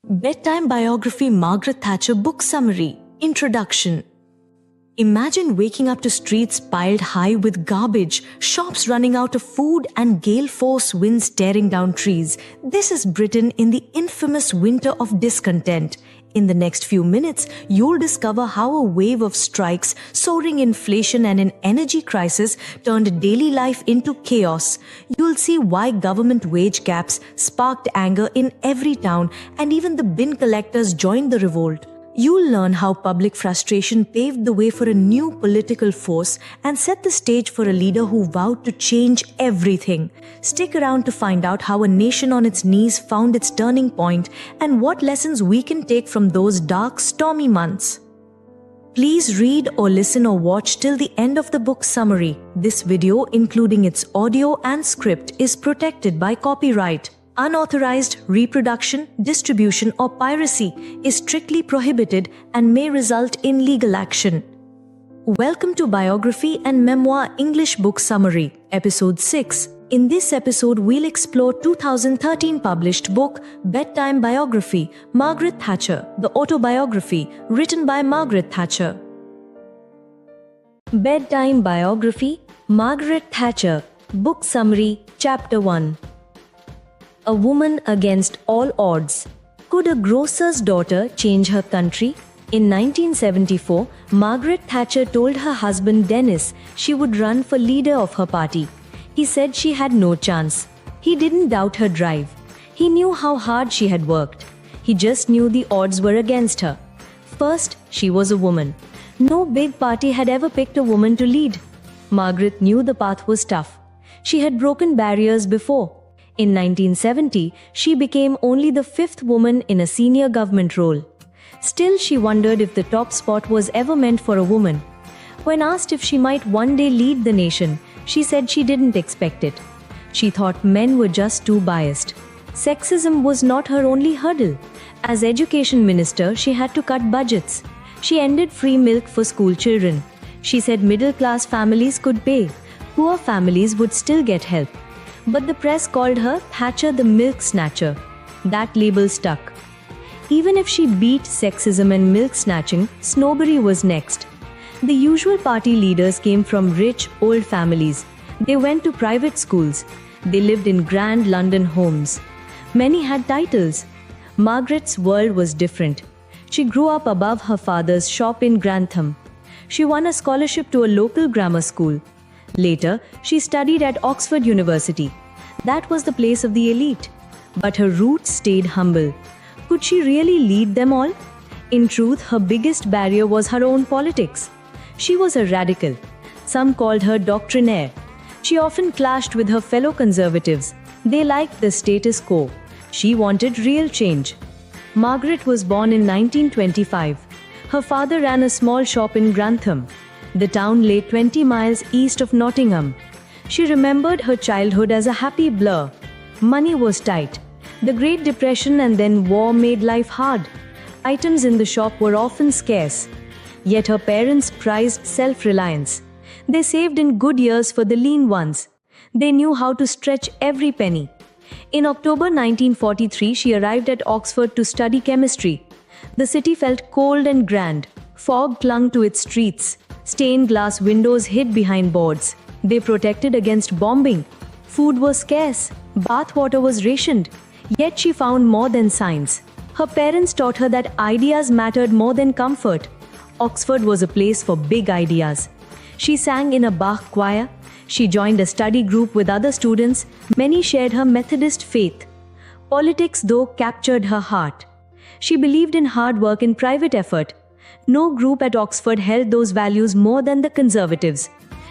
Bedtime Biography Margaret Thatcher Book Summary Introduction. Imagine waking up to streets piled high with garbage, shops running out of food, and gale force winds tearing down trees. This is Britain in the infamous winter of discontent. In the next few minutes, you'll discover how a wave of strikes, soaring inflation, and an energy crisis turned daily life into chaos. You'll see why government wage gaps sparked anger in every town, and even the bin collectors joined the revolt. You'll learn how public frustration paved the way for a new political force and set the stage for a leader who vowed to change everything. Stick around to find out how a nation on its knees found its turning point and what lessons we can take from those dark, stormy months. Please read or listen or watch till the end of the book summary. This video, including its audio and script, is protected by copyright. Unauthorized reproduction, distribution, or piracy is strictly prohibited and may result in legal action. Welcome to Biography and Memoir English Book Summary, Episode 6. In this episode, we'll explore 2013 published book Bedtime Biography, Margaret Thatcher, the autobiography written by Margaret Thatcher. Bedtime Biography, Margaret Thatcher, Book Summary, Chapter 1. A woman against all odds. Could a grocer's daughter change her country? In 1974, Margaret Thatcher told her husband Dennis she would run for leader of her party. He said she had no chance. He didn't doubt her drive. He knew how hard she had worked. He just knew the odds were against her. First, she was a woman. No big party had ever picked a woman to lead. Margaret knew the path was tough. She had broken barriers before. In 1970, she became only the fifth woman in a senior government role. Still, she wondered if the top spot was ever meant for a woman. When asked if she might one day lead the nation, she said she didn't expect it. She thought men were just too biased. Sexism was not her only hurdle. As education minister, she had to cut budgets. She ended free milk for school children. She said middle-class families could pay. Poor families would still get help. But the press called her Thatcher the Milk Snatcher. That label stuck. Even if she beat sexism and milk snatching, snobbery was next. The usual party leaders came from rich, old families. They went to private schools. They lived in grand London homes. Many had titles. Margaret's world was different. She grew up above her father's shop in Grantham. She won a scholarship to a local grammar school. Later, she studied at Oxford University. That was the place of the elite. But her roots stayed humble. Could she really lead them all? In truth, her biggest barrier was her own politics. She was a radical. Some called her doctrinaire. She often clashed with her fellow conservatives. They liked the status quo. She wanted real change. Margaret was born in 1925. Her father ran a small shop in Grantham. The town lay 20 miles east of Nottingham. She remembered her childhood as a happy blur. Money was tight. The Great Depression and then war made life hard. Items in the shop were often scarce. Yet her parents prized self-reliance. They saved in good years for the lean ones. They knew how to stretch every penny. In October 1943, she arrived at Oxford to study chemistry. The city felt cold and grand. Fog clung to its streets. Stained glass windows hid behind boards. They protected against bombing. Food was scarce. Bath water was rationed. Yet she found more than science. Her parents taught her that ideas mattered more than comfort. Oxford was a place for big ideas. She sang in a Bach choir. She joined a study group with other students. Many shared her Methodist faith. Politics, though, captured her heart. She believed in hard work and private effort. No group at Oxford held those values more than the Conservatives.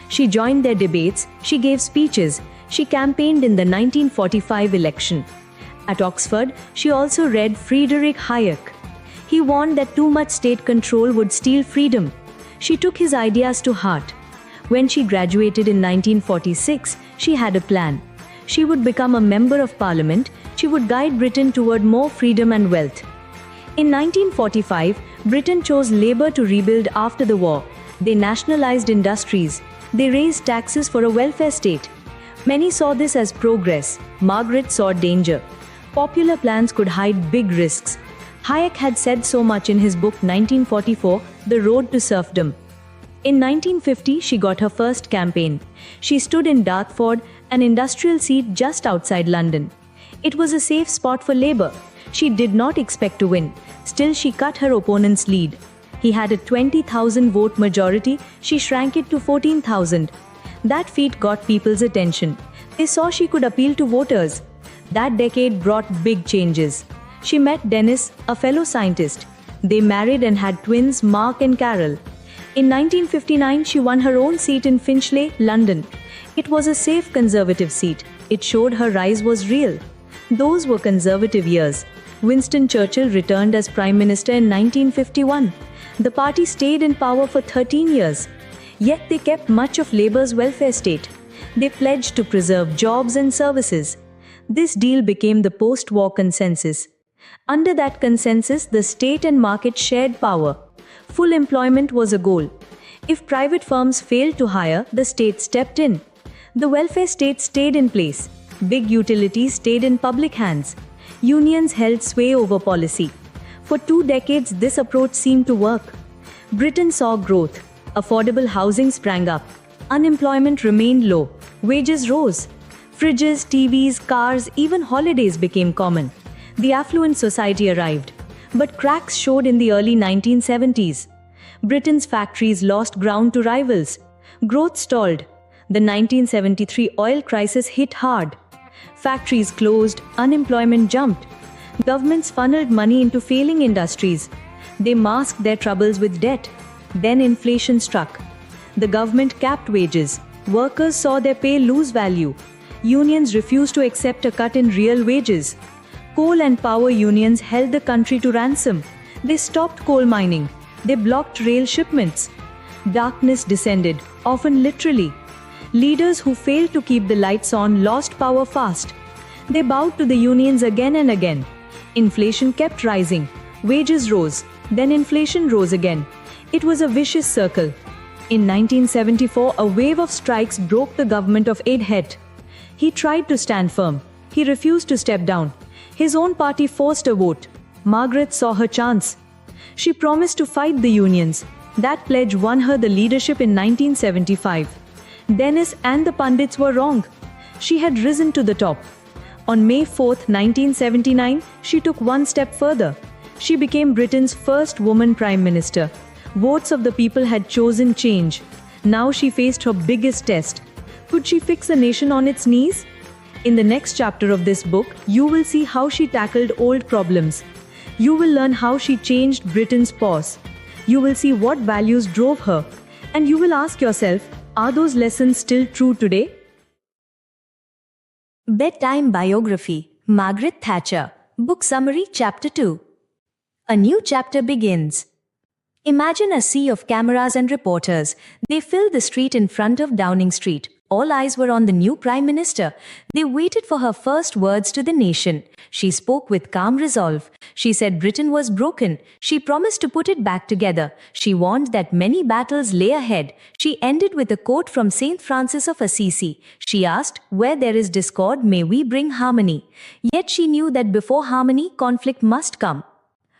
She joined their debates, she gave speeches, she campaigned in the 1945 election. At Oxford, she also read Friedrich Hayek. He warned that too much state control would steal freedom. She took his ideas to heart. When she graduated in 1946, she had a plan. She would become a member of parliament. She would guide Britain toward more freedom and wealth. In 1945, Britain chose Labour to rebuild after the war. They nationalized industries. They raised taxes for a welfare state. Many saw this as progress. Margaret saw danger. Popular plans could hide big risks. Hayek had said so much in his book 1944, The Road to Serfdom. In 1950, she got her first campaign. She stood in Dartford, an industrial seat just outside London. It was a safe spot for Labour. She did not expect to win. Still, she cut her opponent's lead. He had a 20,000 vote majority. She shrank it to 14,000. That feat got people's attention. They saw she could appeal to voters. That decade brought big changes. She met Dennis, a fellow scientist. They married and had twins, Mark and Carol. In 1959, she won her own seat in Finchley, London. It was a safe Conservative seat. It showed her rise was real. Those were Conservative years. Winston Churchill returned as Prime Minister in 1951. The party stayed in power for 13 years. Yet they kept much of Labour's welfare state. They pledged to preserve jobs and services. This deal became the post-war consensus. Under that consensus, the state and market shared power. Full employment was a goal. If private firms failed to hire, the state stepped in. The welfare state stayed in place. Big utilities stayed in public hands. Unions held sway over policy. For 2 decades, this approach seemed to work. Britain saw growth. Affordable housing sprang up. Unemployment remained low. Wages rose. Fridges, TVs, cars, even holidays became common. The affluent society arrived. But cracks showed in the early 1970s. Britain's factories lost ground to rivals. Growth stalled. The 1973 oil crisis hit hard. Factories closed, unemployment jumped. Governments funneled money into failing industries. They masked their troubles with debt. Then inflation struck. The government capped wages. Workers saw their pay lose value. Unions refused to accept a cut in real wages. Coal and power unions held the country to ransom. They stopped coal mining. They blocked rail shipments. Darkness descended, often literally. Leaders who failed to keep the lights on lost power fast. They bowed to the unions again and again. Inflation kept rising. Wages rose. Then inflation rose again. It was a vicious circle. In 1974, a wave of strikes broke the government of Ed Heath. He tried to stand firm. He refused to step down. His own party forced a vote. Margaret saw her chance. She promised to fight the unions. That pledge won her the leadership in 1975. Dennis and the pundits were wrong. She had risen to the top. On May 4, 1979, she took one step further. She became Britain's first woman Prime Minister. Votes of the people had chosen change. Now she faced her biggest test. Could she fix a nation on its knees? In the next chapter of this book, you will see how she tackled old problems. You will learn how she changed Britain's pause. You will see what values drove her. And you will ask yourself, are those lessons still true today? Bedtime Biography, Margaret Thatcher, Book Summary Chapter 2. A new chapter begins. Imagine a sea of cameras and reporters. They filled the street in front of Downing Street. All eyes were on the new Prime Minister. They waited for her first words to the nation. She spoke with calm resolve. She said Britain was broken. She promised to put it back together. She warned that many battles lay ahead. She ended with a quote from Saint Francis of Assisi. She asked, "Where there is discord, may we bring harmony." Yet she knew that before harmony, conflict must come.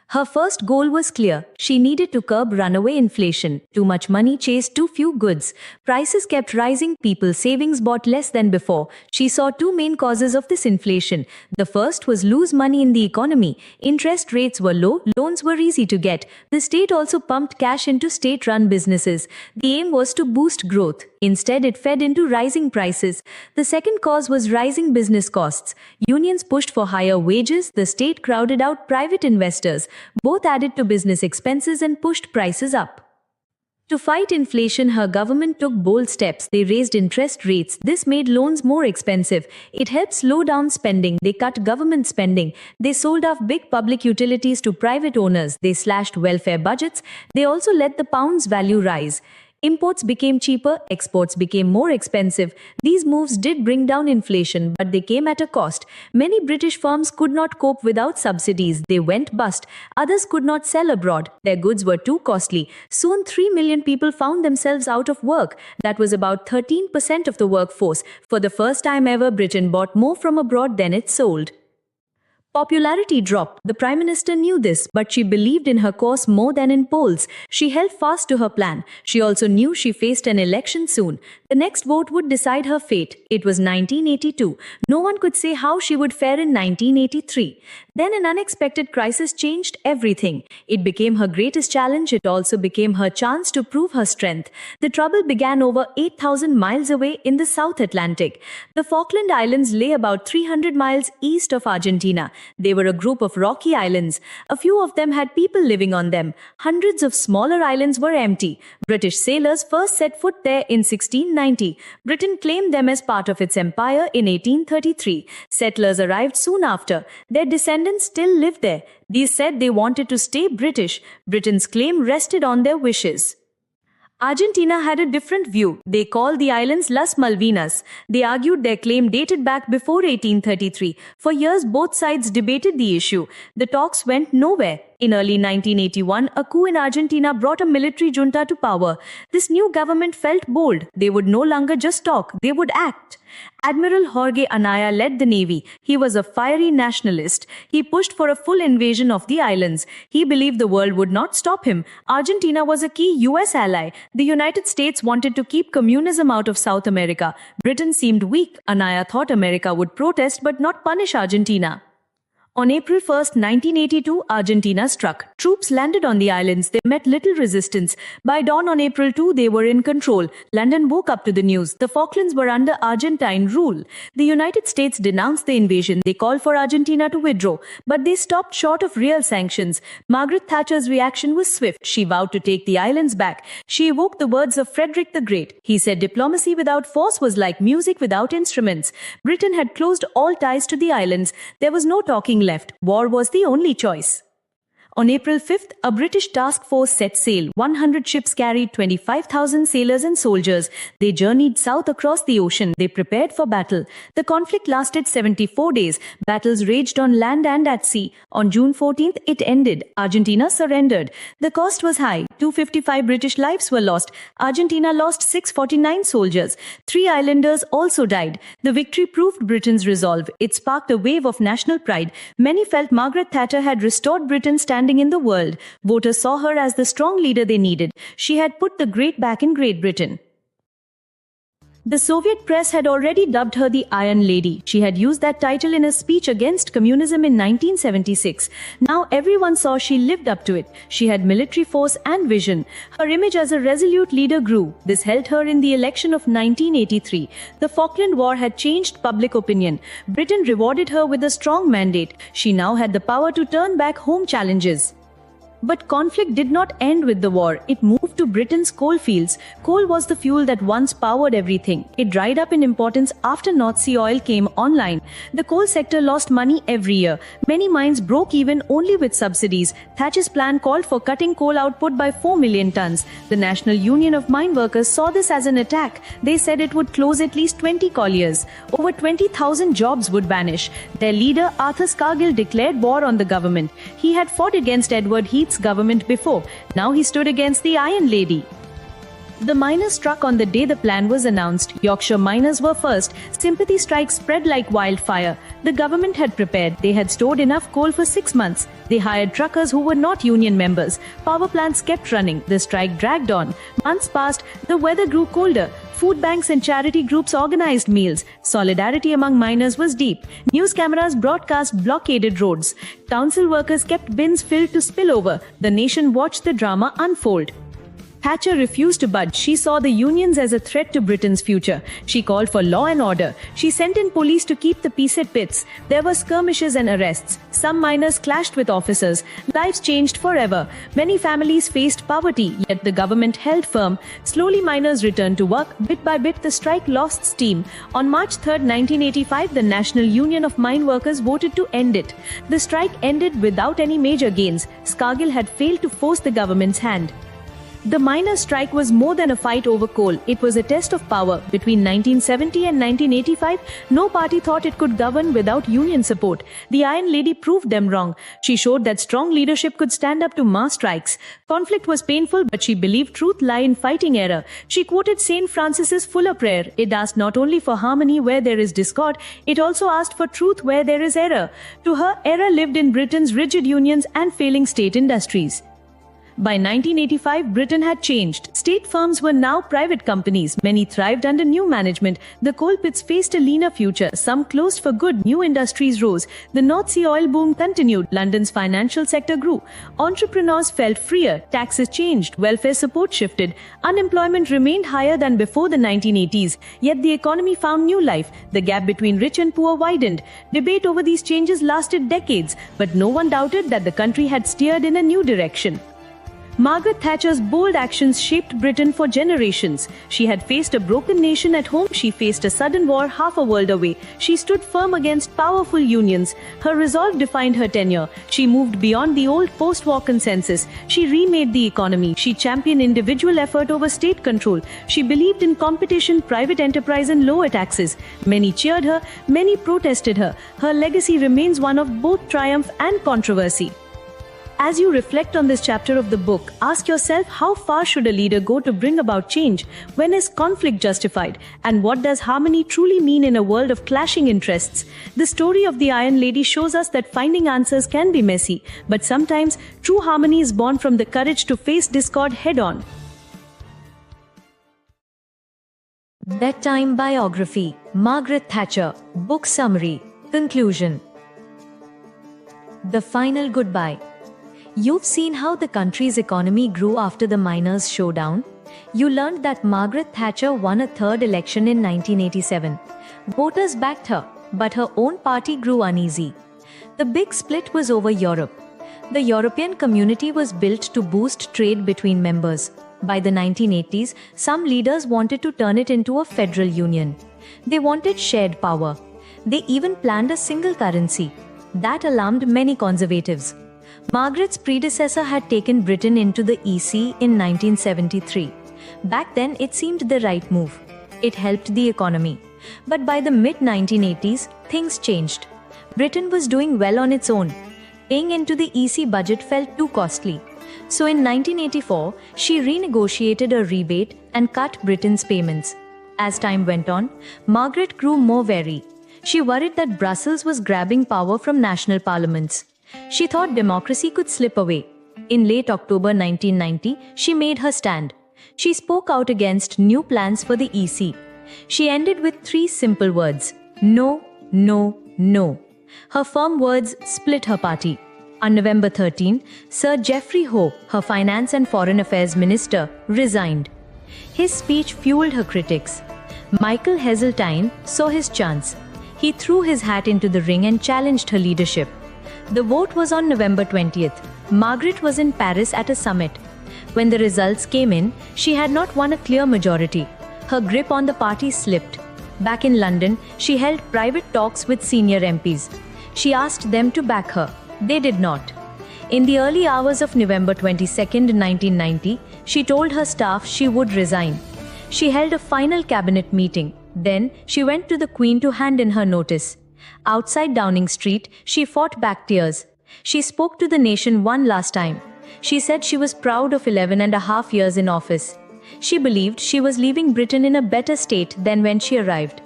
Her first goal was clear. She needed to curb runaway inflation. Too much money chased too few goods. Prices kept rising. People's savings bought less than before. She saw two main causes of this inflation. The first was loose money in the economy. Interest rates were low. Loans were easy to get. The state also pumped cash into state-run businesses. The aim was to boost growth. Instead, it fed into rising prices. The second cause was rising business costs. Unions pushed for higher wages. The state crowded out private investors. Both added to business expenses and pushed prices up. To fight inflation, her government took bold steps. They raised interest rates. This made loans more expensive. It helped slow down spending. They cut government spending. They sold off big public utilities to private owners. They slashed welfare budgets. They also let the pound's value rise. Imports became cheaper, exports became more expensive. These moves did bring down inflation, but they came at a cost. Many British firms could not cope without subsidies. They went bust. Others could not sell abroad. Their goods were too costly. Soon 3 million people found themselves out of work. That was about 13% of the workforce. For the first time ever, Britain bought more from abroad than it sold. Popularity dropped. The Prime Minister knew this, but she believed in her cause more than in polls. She held fast to her plan. She also knew she faced an election soon. The next vote would decide her fate. It was 1982. No one could say how she would fare in 1983. Then an unexpected crisis changed everything. It became her greatest challenge. It also became her chance to prove her strength. The trouble began over 8,000 miles away in the South Atlantic. The Falkland Islands lay about 300 miles east of Argentina. They were a group of rocky islands. A few of them had people living on them. Hundreds of smaller islands were empty. British sailors first set foot there in 1690. Britain claimed them as part of its empire in 1833. Settlers arrived soon after. Their descendants still lived there. These said they wanted to stay British. Britain's claim rested on their wishes. Argentina had a different view. They called the islands Las Malvinas. They argued their claim dated back before 1833. For years, both sides debated the issue. The talks went nowhere. In early 1981, a coup in Argentina brought a military junta to power. This new government felt bold. They would no longer just talk, they would act. Admiral Jorge Anaya led the navy. He was a fiery nationalist. He pushed for a full invasion of the islands. He believed the world would not stop him. Argentina was a key US ally. The United States wanted to keep communism out of South America. Britain seemed weak. Anaya thought America would protest but not punish Argentina. On April 1, 1982, Argentina struck. Troops landed on the islands. They met little resistance. By dawn on April 2, they were in control. London woke up to the news. The Falklands were under Argentine rule. The United States denounced the invasion. They called for Argentina to withdraw. But they stopped short of real sanctions. Margaret Thatcher's reaction was swift. She vowed to take the islands back. She evoked the words of Frederick the Great. He said diplomacy without force was like music without instruments. Britain had closed all ties to the islands. There was no talking left. War was the only choice. On April 5th, a British task force set sail. 100 ships carried 25,000 sailors and soldiers. They journeyed south across the ocean. They prepared for battle. The conflict lasted 74 days. Battles raged on land and at sea. On June 14th, it ended. Argentina surrendered. The cost was high. 255 British lives were lost. Argentina lost 649 soldiers. 3 islanders also died. The victory proved Britain's resolve. It sparked a wave of national pride. Many felt Margaret Thatcher had restored Britain's standing in the world. Voters saw her as the strong leader they needed. She had put the great back in Great Britain. The Soviet press had already dubbed her the Iron Lady. She had used that title in a speech against communism in 1976. Now everyone saw she lived up to it. She had military force and vision. Her image as a resolute leader grew. This helped her in the election of 1983. The Falkland War had changed public opinion. Britain rewarded her with a strong mandate. She now had the power to turn back home challenges. But conflict did not end with the war. It moved to Britain's coal fields. Coal was the fuel that once powered everything. It dried up in importance after North Sea oil came online. The coal sector lost money every year. Many mines broke even only with subsidies. Thatcher's plan called for cutting coal output by 4 million tons. The National Union of Mine Workers saw this as an attack. They said it would close at least 20 colliers. Over 20,000 jobs would vanish. Their leader, Arthur Scargill, declared war on the government. He had fought against Edward Heath's government before. Now he stood against the Iron Lady. The miners struck on the day the plan was announced. Yorkshire miners were first. Sympathy strikes spread like wildfire. The government had prepared. They had stored enough coal for 6 months. They hired truckers who were not union members. Power plants kept running. The strike dragged on. Months passed. The weather grew colder. Food banks and charity groups organized meals. Solidarity among miners was deep. News cameras broadcast blockaded roads. Council workers kept bins filled to spill over. The nation watched the drama unfold. Thatcher refused to budge. She saw the unions as a threat to Britain's future. She called for law and order. She sent in police to keep the peace at pits. There were skirmishes and arrests. Some miners clashed with officers. Lives changed forever. Many families faced poverty, yet the government held firm. Slowly miners returned to work. Bit by bit, the strike lost steam. On March 3, 1985, the National Union of Mine Workers voted to end it. The strike ended without any major gains. Scargill had failed to force the government's hand. The miners' strike was more than a fight over coal. It was a test of power. Between 1970 and 1985, no party thought it could govern without union support. The Iron Lady proved them wrong. She showed that strong leadership could stand up to mass strikes. Conflict was painful, but she believed truth lay in fighting error. She quoted Saint Francis's fuller prayer. It asked not only for harmony where there is discord, it also asked for truth where there is error. To her, error lived in Britain's rigid unions and failing state industries. By 1985, Britain had changed. State firms were now private companies. Many thrived under new management. The coal pits faced a leaner future. Some closed for good. New industries rose. The North Sea oil boom continued. London's financial sector grew. Entrepreneurs felt freer. Taxes changed. Welfare support shifted. Unemployment remained higher than before the 1980s. Yet the economy found new life. The gap between rich and poor widened. Debate over these changes lasted decades, but no one doubted that the country had steered in a new direction. Margaret Thatcher's bold actions shaped Britain for generations. She had faced a broken nation at home. She faced a sudden war half a world away. She stood firm against powerful unions. Her resolve defined her tenure. She moved beyond the old post-war consensus. She remade the economy. She championed individual effort over state control. She believed in competition, private enterprise, and lower taxes. Many cheered her, many protested her. Her legacy remains one of both triumph and controversy. As you reflect on this chapter of the book, ask yourself, how far should a leader go to bring about change? When is conflict justified? And what does harmony truly mean in a world of clashing interests? The story of the Iron Lady shows us that finding answers can be messy, but sometimes true harmony is born from the courage to face discord head-on. Bedtime Biography, Margaret Thatcher, Book Summary, Conclusion. The Final Goodbye. You've seen how the country's economy grew after the miners' showdown. You learned that Margaret Thatcher won a third election in 1987. Voters backed her, but her own party grew uneasy. The big split was over Europe. The European community was built to boost trade between members. By the 1980s, some leaders wanted to turn it into a federal union. They wanted shared power. They even planned a single currency. That alarmed many conservatives. Margaret's predecessor had taken Britain into the EC in 1973. Back then, it seemed the right move. It helped the economy. But by the mid-1980s, things changed. Britain was doing well on its own. Paying into the EC budget felt too costly. So in 1984, she renegotiated a rebate and cut Britain's payments. As time went on, Margaret grew more wary. She worried that Brussels was grabbing power from national parliaments. She thought democracy could slip away. In late October 1990, she made her stand. She spoke out against new plans for the EC. She ended with 3 simple words: no, no, no. Her firm words split her party. On November 13, Sir Geoffrey Howe, her finance and foreign affairs minister, resigned. His speech fueled her critics. Michael Heseltine saw his chance. He threw his hat into the ring and challenged her leadership. The vote was on November 20th. Margaret was in Paris at a summit. When the results came in, she had not won a clear majority. Her grip on the party slipped. Back in London, she held private talks with senior MPs. She asked them to back her. They did not. In the early hours of November 22, 1990, she told her staff she would resign. She held a final cabinet meeting. Then, she went to the Queen to hand in her notice. Outside Downing Street, she fought back tears. She spoke to the nation one last time. She said she was proud of 11.5 years in office. She believed she was leaving Britain in a better state than when she arrived.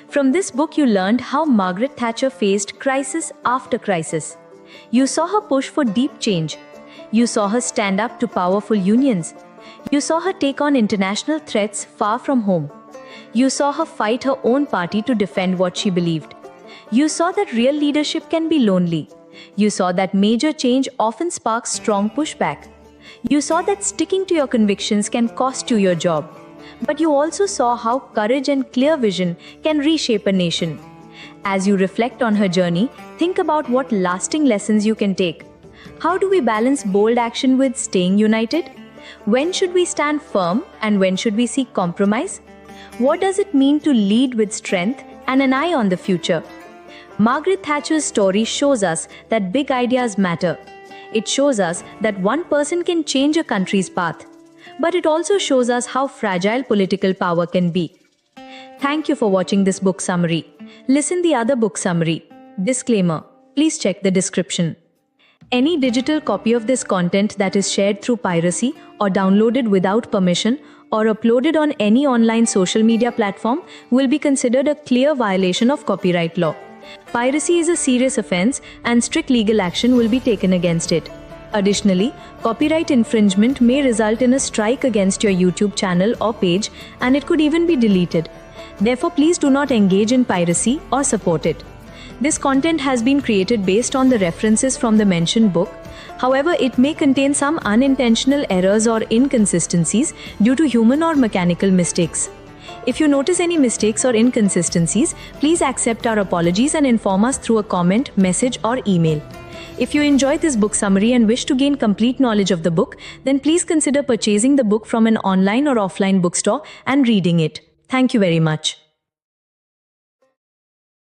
From this book, you learned how Margaret Thatcher faced crisis after crisis. You saw her push for deep change. You saw her stand up to powerful unions. You saw her take on international threats far from home. You saw her fight her own party to defend what she believed. You saw that real leadership can be lonely. You saw that major change often sparks strong pushback. You saw that sticking to your convictions can cost you your job. But you also saw how courage and clear vision can reshape a nation. As you reflect on her journey, think about what lasting lessons you can take. How do we balance bold action with staying united? When should we stand firm and when should we seek compromise? What does it mean to lead with strength and an eye on the future? Margaret Thatcher's story shows us that big ideas matter. It shows us that one person can change a country's path. but it also shows us how fragile political power can be. Thank you for watching this book summary. Listen the other book summary. Disclaimer: please check the description. Any digital copy of this content that is shared through piracy or downloaded without permission or uploaded on any online social media platform will be considered a clear violation of copyright law. Piracy is a serious offense and strict legal action will be taken against it. Additionally, copyright infringement may result in a strike against your YouTube channel or page, and it could even be deleted. Therefore, please do not engage in piracy or support it. This content has been created based on the references from the mentioned book. However, it may contain some unintentional errors or inconsistencies due to human or mechanical mistakes. If you notice any mistakes or inconsistencies, please accept our apologies and inform us through a comment, message, or email. If you enjoyed this book summary and wish to gain complete knowledge of the book, then please consider purchasing the book from an online or offline bookstore and reading it. Thank you very much.